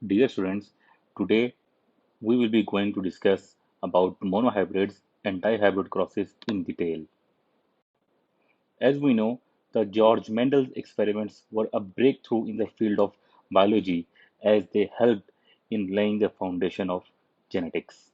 Dear students, today we will be going to discuss about monohybrids and dihybrid crosses in detail. As we know, the George Mendel's experiments were a breakthrough in the field of biology as they helped in laying the foundation of genetics.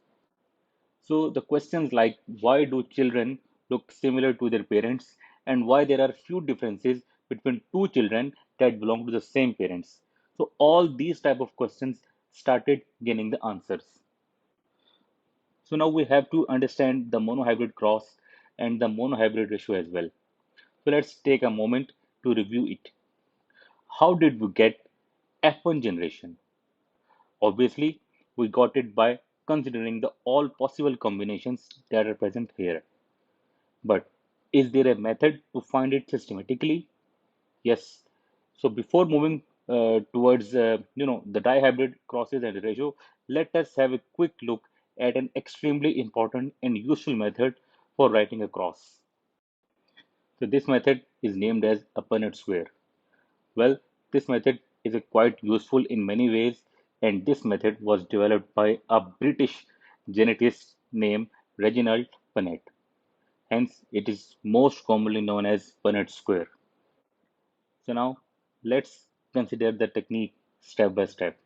So the questions like why do children look similar to their parents and why there are few differences between two children that belong to the same parents. So all these type of questions started getting the answers. So now we have to understand the monohybrid cross and the monohybrid ratio as well. So let's take a moment to review it. How did we get F1 generation? Obviously, we got it by considering the all possible combinations that are present here. But is there a method to find it systematically? Yes. So before moving towards the dihybrid crosses and the ratio, let us have a quick look at an extremely important and useful method for writing a cross. So this method is named as a Punnett square. Well, this method is quite useful in many ways, and this method was developed by a British genetist named Reginald Punnett. Hence, it is most commonly known as Punnett square. So now let's consider the technique step by step.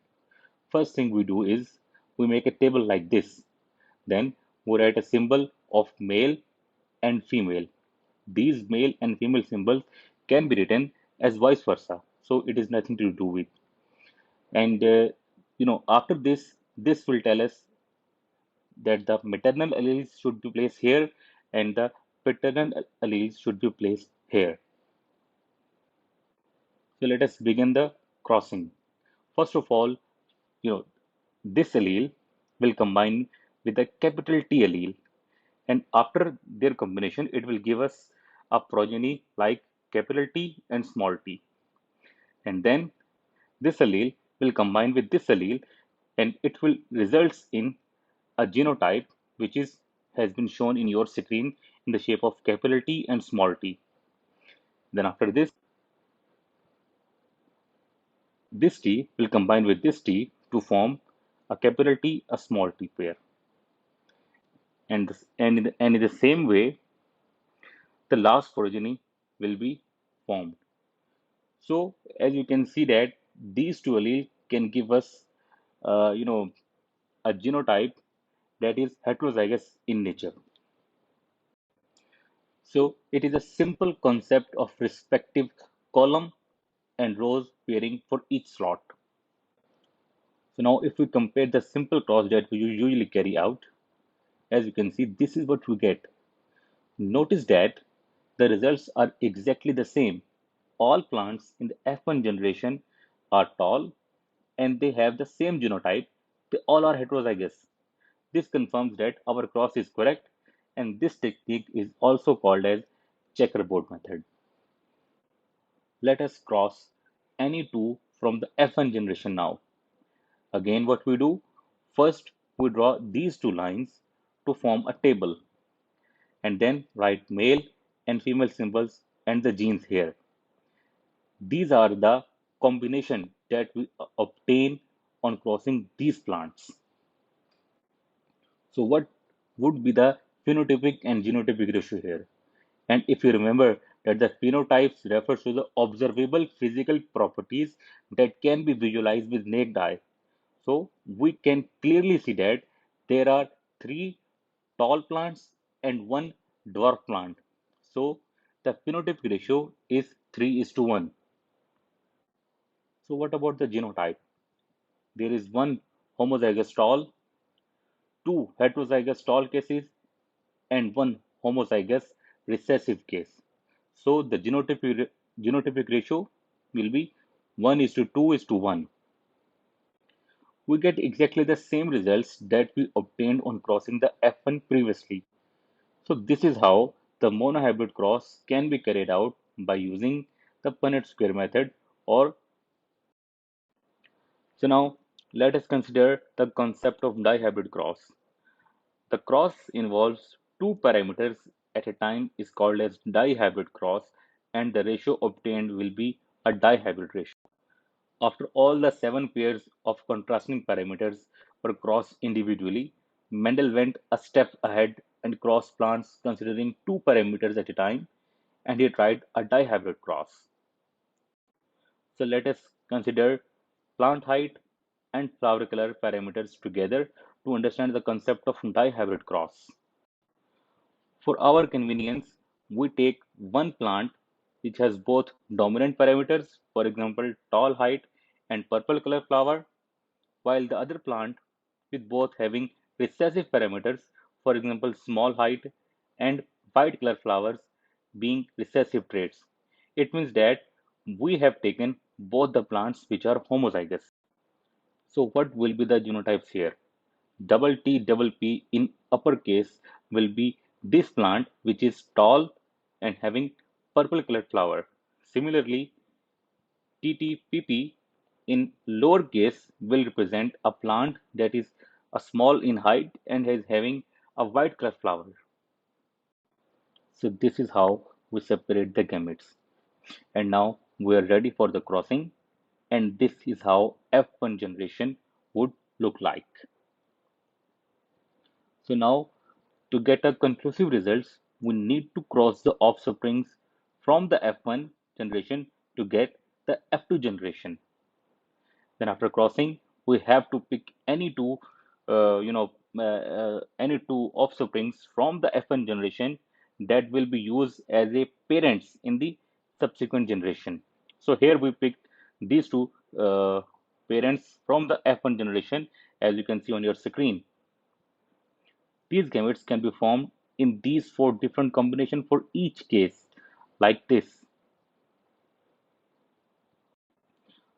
First thing we do is we make a table like this. Then we write a symbol of male and female. These male and female symbols can be written as vice versa. So it is nothing to do with. And after this will tell us that the maternal alleles should be placed here and the paternal alleles should be placed here. So let us begin the crossing. First of all, you know, this allele will combine with the capital T allele, and after their combination, it will give us a progeny like capital T and small t. And then this allele will combine with this allele, and it will results in a genotype which is has been shown in your screen in the shape of capital T and small t. Then after this T will combine with this T to form a capital T, a small t pair. And in the same way, the last progeny will be formed. So as you can see that these two alleles can give us, uh, you know, a genotype that is heterozygous in nature. So it is a simple concept of respective column and rows pairing for each slot. So now if we compare the simple cross that we usually carry out, as you can see, this is what we get. Notice that the results are exactly the same. All plants in the F1 generation are tall and they have the same genotype. They all are heterozygous. This confirms that our cross is correct, and this technique is also called as checkerboard method. Let us cross any two from the F1 generation now. Again, what we do? First, we draw these two lines to form a table and then write male and female symbols and the genes here. These are the combination that we obtain on crossing these plants. So what would be the phenotypic and genotypic ratio here? And if you remember that the phenotypes refers to the observable physical properties that can be visualized with naked eye. So we can clearly see that there are three tall plants and one dwarf plant. So the phenotypic ratio is 3 is to 1. So what about the genotype? There is one homozygous tall, two heterozygous tall cases, and one homozygous recessive case. So the genotypic ratio will be 1 is to 2 is to 1. We get exactly the same results that we obtained on crossing the F1 previously. So this is how the monohybrid cross can be carried out by using the Punnett square method or so now let us consider the concept of dihybrid cross. The cross involves two parameters at a time is called as dihybrid cross and the ratio obtained will be a dihybrid ratio. After all the seven pairs of contrasting parameters were crossed individually, Mendel went a step ahead and crossed plants considering two parameters at a time, and he tried a dihybrid cross. So let us consider plant height and flower color parameters together to understand the concept of dihybrid cross. For our convenience, we take one plant which has both dominant parameters, for example, tall height and purple color flower, while the other plant with both having recessive parameters, for example, small height and white color flowers being recessive traits. It means that we have taken both the plants which are homozygous. So what will be the genotypes here? Double T double P in uppercase will be this plant which is tall and having purple colored flower. Similarly, TTPP in lowercase will represent a plant that is a small in height and is having a white colored flower. So this is how we separate the gametes. And now we are ready for the crossing, and this is how F1 generation would look like. So now to get a conclusive results, we need to cross the offsprings from the F1 generation to get the F2 generation. Then after crossing, we have to pick any two, any two offsprings from the F1 generation that will be used as a parents in the subsequent generation. So here we picked these two parents from the F1 generation, as you can see on your screen. These gametes can be formed in these four different combinations for each case, like this.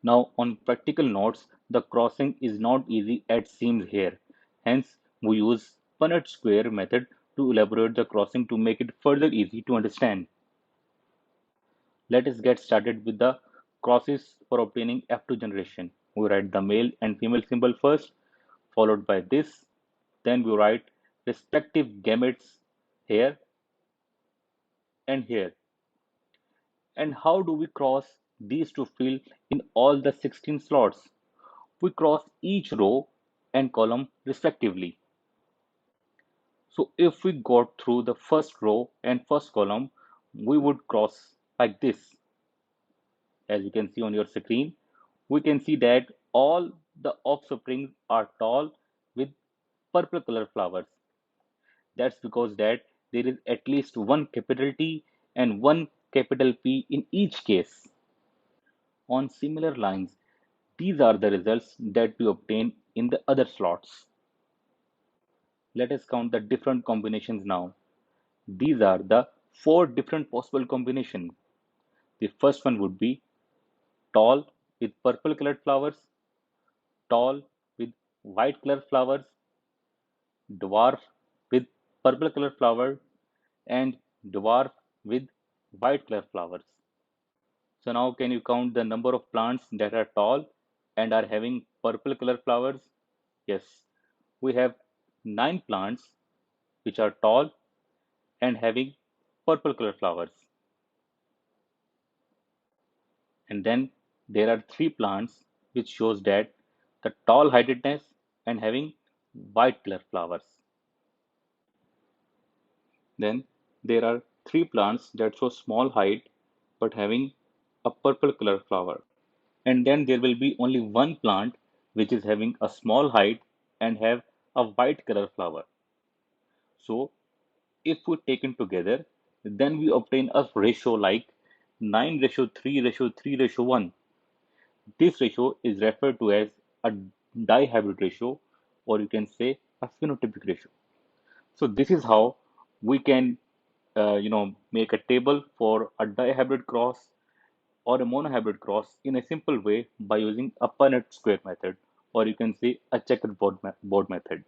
Now, on practical notes, the crossing is not easy as seems here. Hence, we use Punnett square method to elaborate the crossing to make it further easy to understand. Let us get started with the crosses for obtaining F2 generation. We write the male and female symbol first, followed by this. Then we write respective gametes here and here. And how do we cross these to fill in all the 16 slots? We cross each row and column respectively. So if we got through the first row and first column, we would cross like this. As you can see on your screen, we can see that all the offsprings are tall with purple color flowers. That's because that there is at least one capital T and one capital P in each case. On similar lines, these are the results that we obtain in the other slots. Let us count the different combinations now. These are the four different possible combinations. The first one would be tall with purple colored flowers, tall with white colored flowers, dwarf with purple colored flower, and dwarf with white colored flowers. So now can you count the number of plants that are tall and are having purple colored flowers? Yes, we have 9 plants which are tall and having purple colored flowers. And then there are 3 plants which shows that the tall heightedness and having white color flowers. Then there are 3 plants that show small height but having a purple color flower. And then there will be only one plant which is having a small height and have a white color flower. So if we take it together, then we obtain a ratio like 9 ratio 3 ratio 3 ratio 1. This ratio is referred to as a dihybrid ratio, or you can say a phenotypic ratio. So this is how we can, make a table for a dihybrid cross or a monohybrid cross in a simple way by using a Punnett square method, or you can say a checkerboard board method.